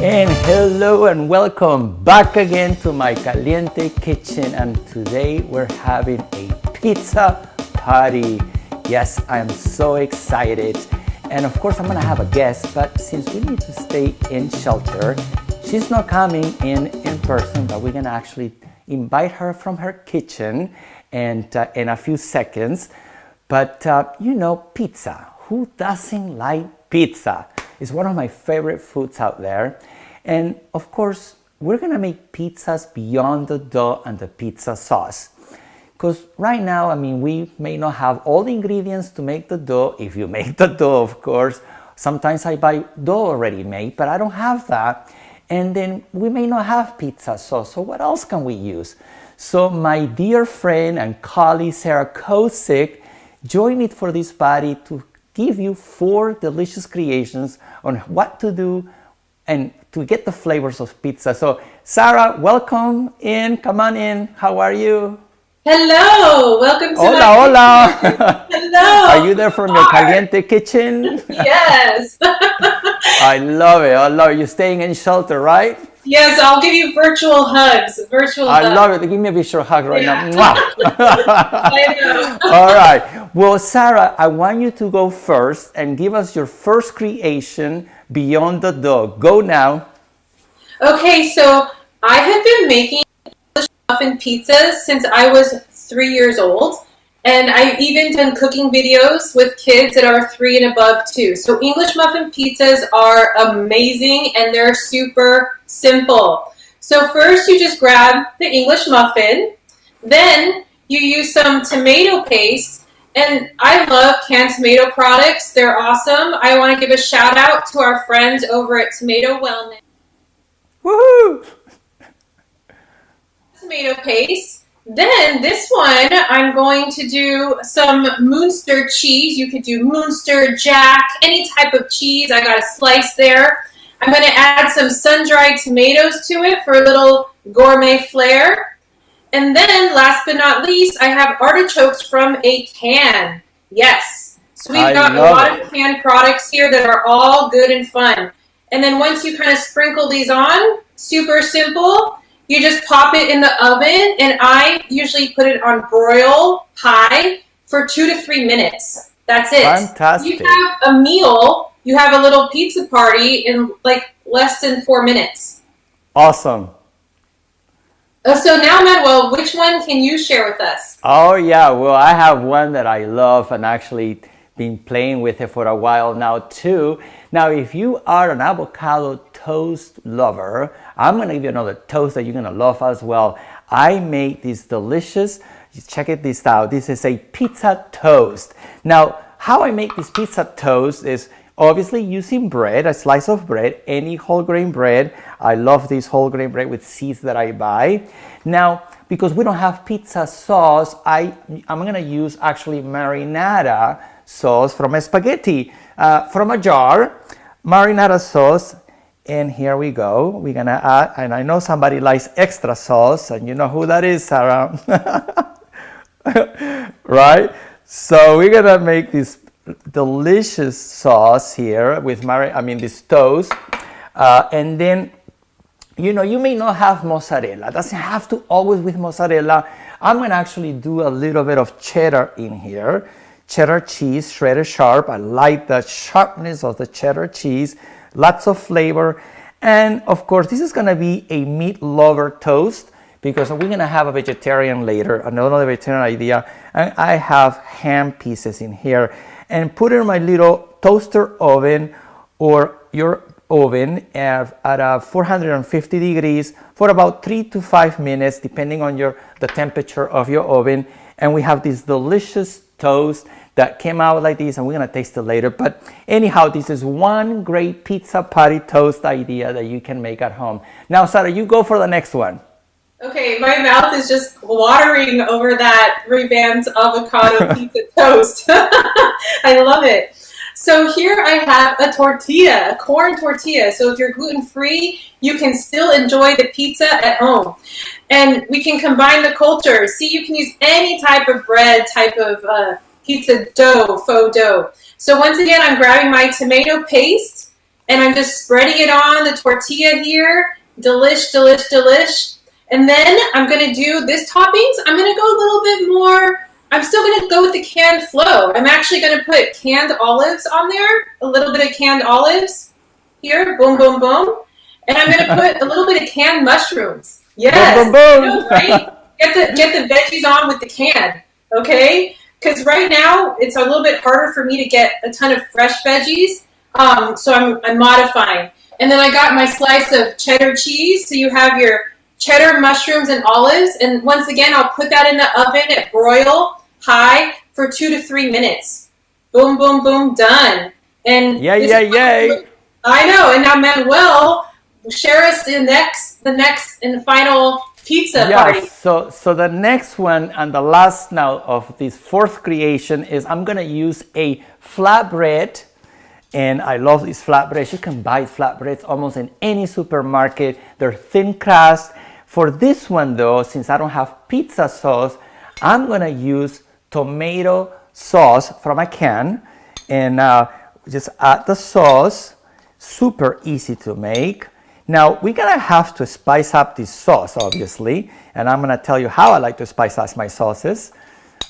And hello and welcome back again to my caliente kitchen, and today we're having a pizza party. Yes, I am so excited, and of course I'm gonna have a guest, but since we need to stay in shelter, she's not coming in person, but we're gonna actually invite her from her kitchen and in a few seconds. But pizza, who doesn't like pizza? It's one of my favorite foods out there. And of course, we're gonna make pizzas beyond the dough and the pizza sauce. Because right now, we may not have all the ingredients to make the dough. If you make the dough, of course. Sometimes I buy dough already made, but I don't have that. And then we may not have pizza sauce. So what else can we use? So my dear friend and colleague, Saras Pizza, joined me for this party to give you 4 delicious creations on what to do and to get the flavors of pizza. So Sarah, welcome in. Come on in. How are you? Hello. Welcome to Hola. Hello. Are you there from your caliente kitchen? Yes. I love it. I love it. You're staying in shelter, right? Yes, I'll give you virtual hugs. I love it. Give me a visual hug right now. I know. All right. Well, Sarah, I want you to go first and give us your first creation beyond the dough. Go now. Okay, so I have been making English muffin pizzas since I was 3 years old. And I've even done cooking videos with kids that are 3 and above too. So English muffin pizzas are amazing and they're super simple. So first you just grab the English muffin, then you use some tomato paste, and I love canned tomato products. They're awesome. I want to give a shout out to our friends over at Tomato Wellness. Woohoo! Tomato paste. Then this one, I'm going to do some Munster cheese. You could do Munster, Jack, any type of cheese. I got a slice there. I'm going to add some sun-dried tomatoes to it for a little gourmet flair. And then, last but not least, I have artichokes from a can. Yes. So we've got a lot of canned products here that are all good and fun. And then once you kind of sprinkle these on, super simple. You just pop it in the oven, and I usually put it on broil high for 2 to 3 minutes. That's it. Fantastic. You have a meal, you have a little pizza party in like less than 4 minutes. Awesome. So now, Manuel, which one can you share with us? Oh yeah, well I have one that I love and actually been playing with it for a while now too. Now if you are an avocado toast lover, I'm gonna give you another toast that you're gonna love as well. I made this delicious, check this out, this is a pizza toast. Now how I make this pizza toast is obviously using bread, a slice of bread, any whole grain bread. I love this whole grain bread with seeds that I buy. Now, because we don't have pizza sauce, I'm gonna use actually marinara sauce from a spaghetti, from a jar, marinara sauce. And here we go. We're gonna add, and I know somebody likes extra sauce, and you know who that is, Sarah. Right? So we're gonna make this delicious sauce here with this toast, and then you may not have mozzarella. It doesn't have to always with mozzarella. I'm gonna actually do a little bit of cheddar in here, cheddar cheese, shredded sharp. I like the sharpness of the cheddar cheese, lots of flavor, and of course this is gonna be a meat lover toast because we're gonna have a vegetarian later, another vegetarian idea, and I have ham pieces in here. And put it in my little toaster oven or your oven at 450 degrees for about 3 to 5 minutes, depending on the temperature of your oven. And we have this delicious toast that came out like this, and we're gonna taste it later. But anyhow, this is one great pizza party toast idea that you can make at home. Now, Sarah, you go for the next one. Okay, my mouth is just watering over that revamped avocado pizza toast. I love it. So here I have a tortilla, a corn tortilla. So if you're gluten-free, you can still enjoy the pizza at home. And we can combine the cultures. See, you can use any type of bread, type of pizza dough, faux dough. So once again, I'm grabbing my tomato paste, and I'm just spreading it on the tortilla here. Delish, delish, delish. And then I'm going to do this toppings. I'm going to go a little bit more. I'm still going to go with the canned flow. I'm actually going to put canned olives on there, a little bit of canned olives here, boom, boom, boom. And I'm going to put a little bit of canned mushrooms. Yes, boom, boom, boom. I know, right? Get the veggies on with the can, okay? Because right now it's a little bit harder for me to get a ton of fresh veggies, so I'm modifying. And then I got my slice of cheddar cheese. So you have your cheddar, mushrooms, and olives. And once again, I'll put that in the oven at broil high for 2 to 3 minutes. Boom, boom, boom, done. And yay. I know. And now Manuel will share us the next and the final pizza party. So the next one and the last now of this fourth creation is I'm gonna use a flatbread. And I love these flatbreads. You can buy flatbreads almost in any supermarket. They're thin crust. For this one though, since I don't have pizza sauce, I'm gonna use tomato sauce from a can. And just add the sauce. Super easy to make. Now we're gonna have to spice up this sauce, obviously. And I'm gonna tell you how I like to spice up my sauces.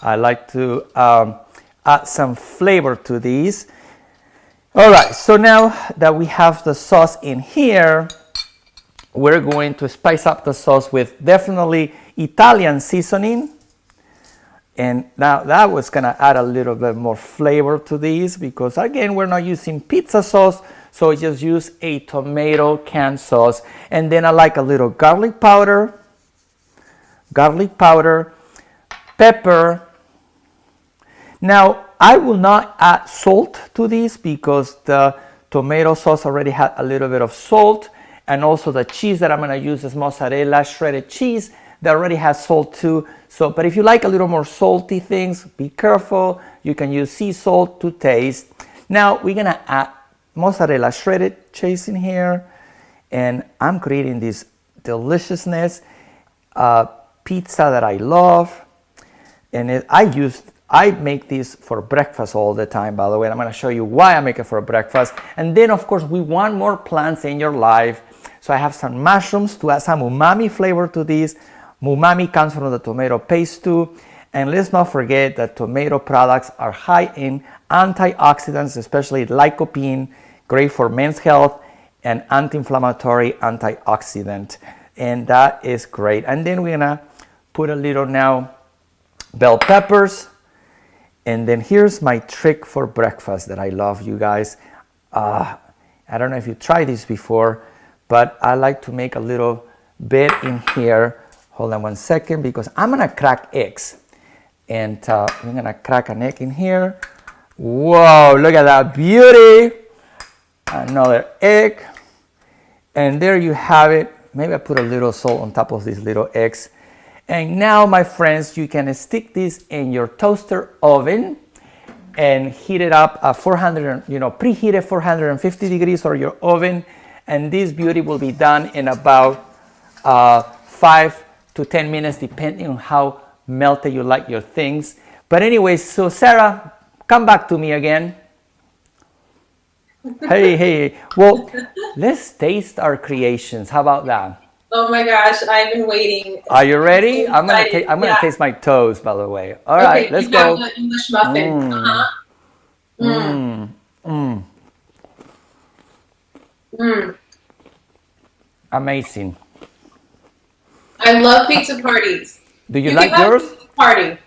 I like to add some flavor to these. All right, so now that we have the sauce in here, we're going to spice up the sauce with definitely Italian seasoning. And now that was gonna add a little bit more flavor to these because again, we're not using pizza sauce, so just use a tomato canned sauce. And then I like a little garlic powder, pepper. Now, I will not add salt to this because the tomato sauce already had a little bit of salt, and also the cheese that I'm going to use is mozzarella shredded cheese that already has salt too. So, but if you like a little more salty things, be careful. You can use sea salt to taste. Now we're going to add mozzarella shredded cheese in here, and I'm creating this deliciousness pizza that I love, and I make this for breakfast all the time, by the way. And I'm going to show you why I make it for breakfast. And then, of course, we want more plants in your life. So I have some mushrooms to add some umami flavor to this. Umami comes from the tomato paste too. And let's not forget that tomato products are high in antioxidants, especially lycopene, great for men's health, and anti-inflammatory antioxidant. And that is great. And then we're going to put a little now bell peppers. And then here's my trick for breakfast that I love, you guys. I don't know if you tried this before, but I like to make a little bit in here. Hold on one second, because I'm gonna crack eggs. And I'm gonna crack an egg in here. Whoa, look at that beauty. Another egg. And there you have it. Maybe I put a little salt on top of these little eggs. And now, my friends, you can stick this in your toaster oven and heat it up at 450 degrees or your oven. And this beauty will be done in about 5 to 10 minutes, depending on how melted you like your things. But anyways, so Sarah, come back to me again. Hey. Well, let's taste our creations. How about that? Oh my gosh, I've been waiting. Are you ready? I'm gonna taste my toes, by the way. All right, let's go. The English muffin. Amazing. I love pizza parties. Do you like yours? Pizza party.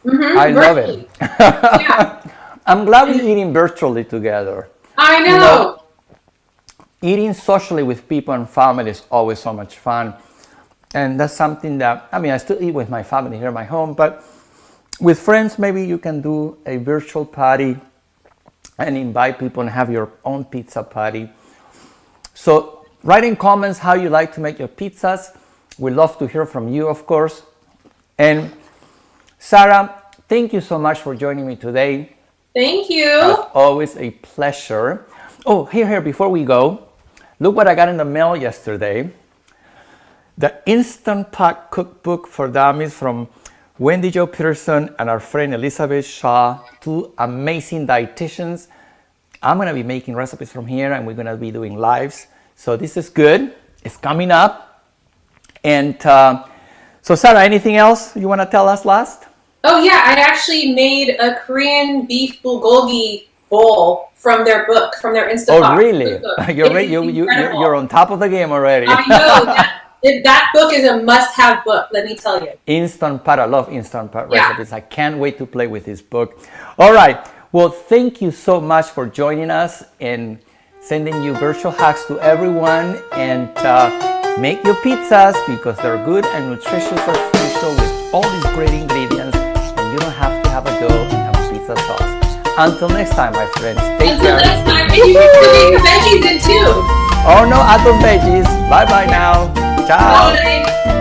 I love it. Yeah. I'm glad we're eating virtually together. I know. Eating socially with people and family is always so much fun. And that's something that, I still eat with my family here at my home, but with friends, maybe you can do a virtual party and invite people and have your own pizza party. So write in comments how you like to make your pizzas. We'd love to hear from you, of course. And Sarah, thank you so much for joining me today. Thank you. It's always a pleasure. Oh, here, before we go, look what I got in the mail yesterday. The Instant Pot Cookbook for Dummies from Wendy Jo Peterson and our friend Elizabeth Shaw, two amazing dietitians. I'm gonna be making recipes from here, and we're gonna be doing lives. So this is good. It's coming up. And so Sarah, anything else you wanna tell us last? Oh yeah, I actually made a Korean beef bulgogi bowl from their book, from their Instapot. Oh really? You're on top of the game already. I know that book is a must-have book. Let me tell you. Instant pot. I love instant pot recipes. I can't wait to play with this book. All right. Well, thank you so much for joining us and sending you virtual hacks to everyone. And make your pizzas because they're good and nutritious as usual with all these great ingredients. And you don't have to have a dough and have pizza sauce. Until next time, my friends. Take care. Until next time. And you can put the veggies in too. Oh no, add those veggies. Bye bye now. Ciao. Bye.